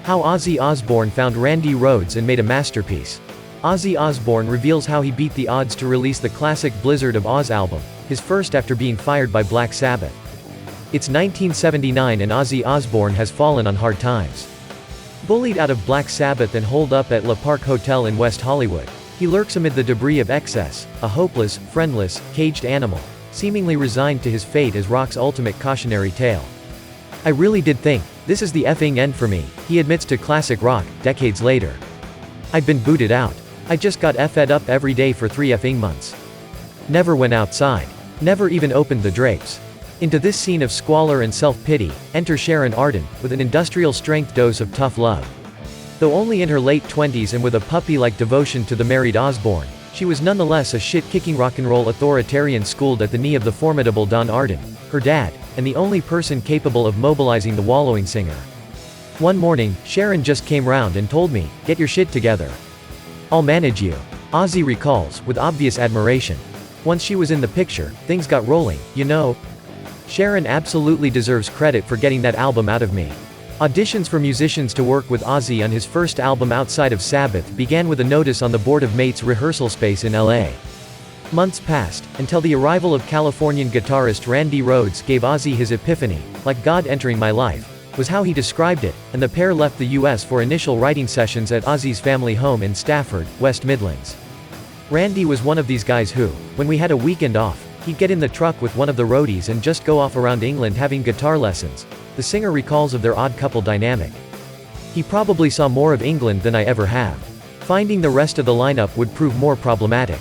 How Ozzy Osbourne found Randy Rhoads and made a masterpiece. Ozzy Osbourne reveals how he beat the odds to release the classic Blizard of Oz album, his first after being fired by Black Sabbath. It's 1979 and Ozzy Osbourne has fallen on hard times. Bullied out of Black Sabbath and holed up at Le Parc Hotel in West Hollywood, he lurks amid the debris of excess, a hopeless, friendless, caged animal, seemingly resigned to his fate as rock's ultimate cautionary tale. "I really did think, this is the effing end for me," he admits to classic rock, decades later. "I'd been booted out. I just got effed up every day for 3 effing months. Never went outside. Never even opened the drapes." Into this scene of squalor and self-pity, enter Sharon with an industrial-strength dose of tough love. Though only in her late 20s and with a puppy-like devotion to the married Osbourne, she was nonetheless a shit-kicking rock'n'roll authoritarian schooled at the knee of the formidable Don Arden, her dad, and the only person capable of mobilizing the wallowing singer. "One morning, Sharon just came round and told me, 'Get your shit together. I'll manage you.'" Ozzy recalls, with obvious admiration. "Once she was in the picture, things got rolling, you know." Sharon absolutely deserves credit for getting that album out of me. Auditions for musicians to work with Ozzy on his first album outside of Sabbath began with a notice on the board of Mate's rehearsal space in LA. Months passed, until the arrival of Californian guitarist Randy Rhoads gave Ozzy his epiphany, "like God entering my life," was how he described it, and the pair left the US for initial writing sessions at Ozzy's family home in Stafford, West Midlands. Randy was one of these guys who, when we had a weekend off, he'd get in the truck with one of the roadies and just go off around England having guitar lessons. The singer recalls of their odd couple dynamic. "He probably saw more of England than I ever have. Finding the rest of the lineup would prove more problematic."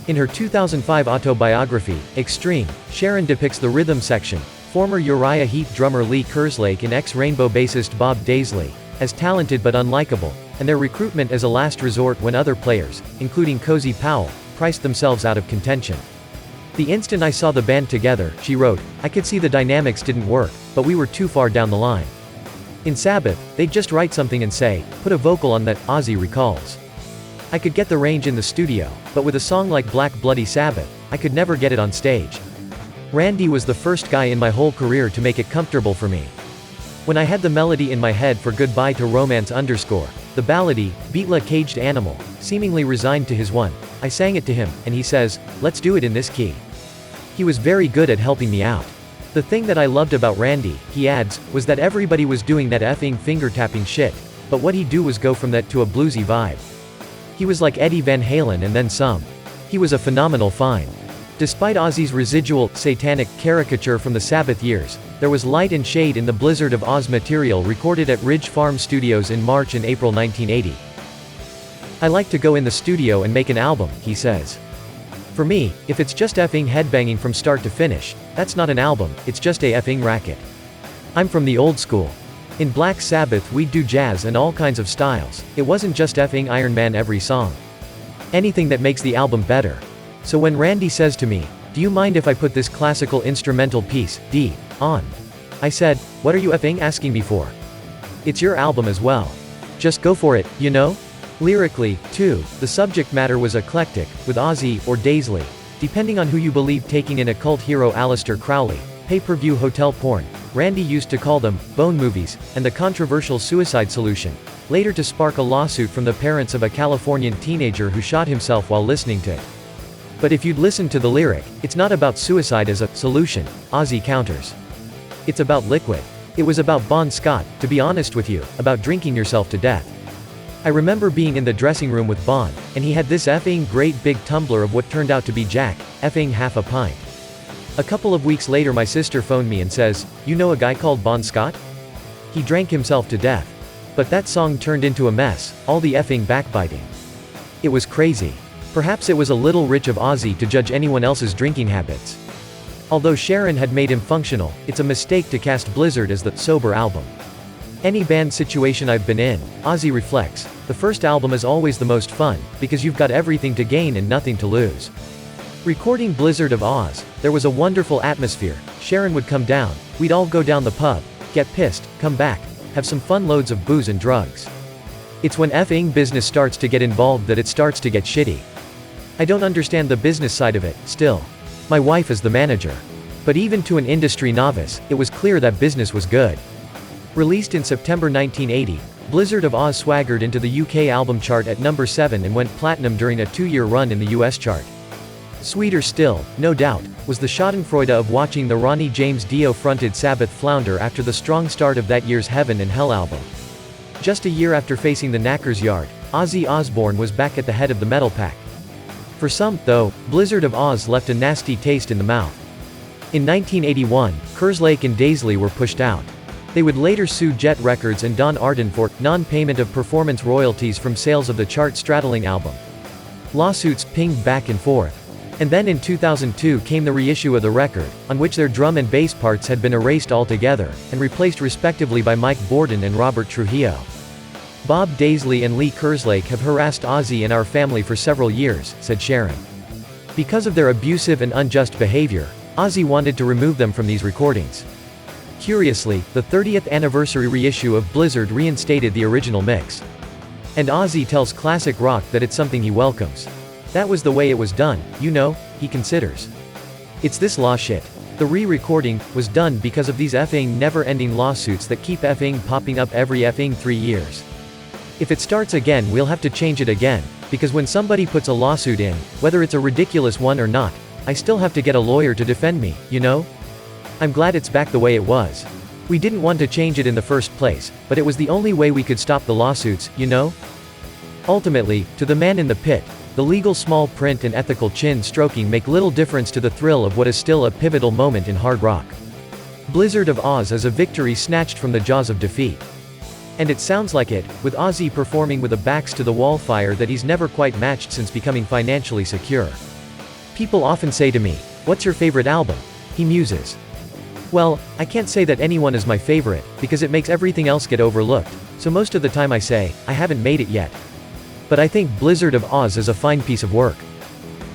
In her 2005 autobiography, Extreme, Sharon depicts the rhythm section, former Uriah Heep drummer Lee Kerslake and ex-Rainbow bassist Bob Daisley, as talented but unlikable, and their recruitment as a last resort when other players, including Cozy Powell, priced themselves out of contention. "The instant I saw the band together," she wrote, "I could see the dynamics didn't work, but we were too far down the line. In Sabbath, they'd just write something and say, 'Put a vocal on that,'" Ozzy recalls. "I could get the range in the studio, but with a song like Black Bloody Sabbath, I could never get it on stage. Randy was the first guy in my whole career to make it comfortable for me. When I had the melody in my head for Goodbye to Romance _ the ballady, Beatla caged animal, seemingly resigned to his one, I sang it to him, and he says, 'Let's do it in this key.' He was very good at helping me out. The thing that I loved about Randy," he adds, "was that everybody was doing that effing finger-tapping shit, but what he'd do was go from that to a bluesy vibe. He was like Eddie Van Halen and then some. He was a phenomenal find." Despite Ozzy's residual, satanic caricature from the Sabbath years, there was light and shade in the Blizard of Oz material recorded at Ridge Farm Studios in March and April 1980. "I like to go in the studio and make an album," he says. "For me, if it's just effing headbanging from start to finish, that's not an album, it's just a effing racket. I'm from the old school. In Black Sabbath we'd do jazz and all kinds of styles, it wasn't just effing Iron Man every song. Anything that makes the album better. So when Randy says to me, 'Do you mind if I put this classical instrumental piece, D, on?' I said, 'What are you effing asking me for? It's your album as well. Just go for it, you know?'" Lyrically, too, the subject matter was eclectic, with Ozzy, or Daisley, depending on who you believe, taking in occult hero Aleister Crowley, pay-per-view hotel porn, Randy used to call them, bone movies, and the controversial Suicide Solution, later to spark a lawsuit from the parents of a Californian teenager who shot himself while listening to it. But if you'd listen to the lyric, it's not about suicide as a solution, Ozzy counters. It's about liquid. It was about Bon Scott, to be honest with you, about drinking yourself to death. I remember being in the dressing room with Bon, and he had this effing great big tumbler of what turned out to be Jack, effing half a pint. A couple of weeks later my sister phoned me and says, 'You know a guy called Bon Scott? He drank himself to death.' But that song turned into a mess, all the effing backbiting. It was crazy. Perhaps it was a little rich of Ozzy to judge anyone else's drinking habits. Although Sharon had made him functional, it's a mistake to cast Blizard as the sober album. Any band situation I've been in," Ozzy reflects, "the first album is always the most fun, because you've got everything to gain and nothing to lose." Recording Blizard of Oz, there was a wonderful atmosphere. Sharon would come down, we'd all go down the pub, get pissed, come back, have some fun, loads of booze and drugs. It's when effing business starts to get involved that it starts to get shitty. I don't understand the business side of it, still. My wife is the manager. But even to an industry novice, it was clear that business was good. Released in September 1980, Blizzard of Oz swaggered into the UK album chart at number 7 and went platinum during a 2-year run in the US chart. Sweeter still, no doubt, was the schadenfreude of watching the Ronnie James Dio-fronted Sabbath flounder after the strong start of that year's Heaven and Hell album. Just a year after facing the Knackers' Yard, Ozzy Osbourne was back at the head of the metal pack. For some, though, Blizzard of Oz left a nasty taste in the mouth. In 1981, Kerslake and Daisley were pushed out. They would later sue Jet Records and Don Arden for non-payment of performance royalties from sales of the chart-straddling album. Lawsuits pinged back and forth. And then in 2002 came the reissue of the record, on which their drum and bass parts had been erased altogether, and replaced respectively by Mike Bordin and Robert Trujillo. Bob Daisley and Lee Kerslake have harassed Ozzy and our family for several years, said Sharon. Because of their abusive and unjust behavior, Ozzy wanted to remove them from these recordings. Curiously, the 30th anniversary reissue of Blizard reinstated the original mix. And Ozzy tells Classic Rock that it's something he welcomes. That was the way it was done, you know, he considers. It's this law shit. The re-recording was done because of these effing never-ending lawsuits that keep effing popping up every effing 3 years. If it starts again, we'll have to change it again, because when somebody puts a lawsuit in, whether it's a ridiculous one or not, I still have to get a lawyer to defend me, you know? I'm glad it's back the way it was. We didn't want to change it in the first place, but it was the only way we could stop the lawsuits, you know? Ultimately, to the man in the pit, the legal small print and ethical chin stroking make little difference to the thrill of what is still a pivotal moment in hard rock. Blizzard of Oz is a victory snatched from the jaws of defeat. And it sounds like it, with Ozzy performing with a backs-to-the-wall fire that he's never quite matched since becoming financially secure. People often say to me, "What's your favorite album?" He muses. Well, I can't say that anyone is my favorite, because it makes everything else get overlooked, so most of the time I say, I haven't made it yet. But I think Blizzard of Oz is a fine piece of work.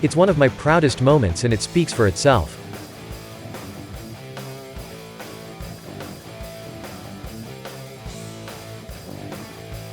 It's one of my proudest moments and it speaks for itself.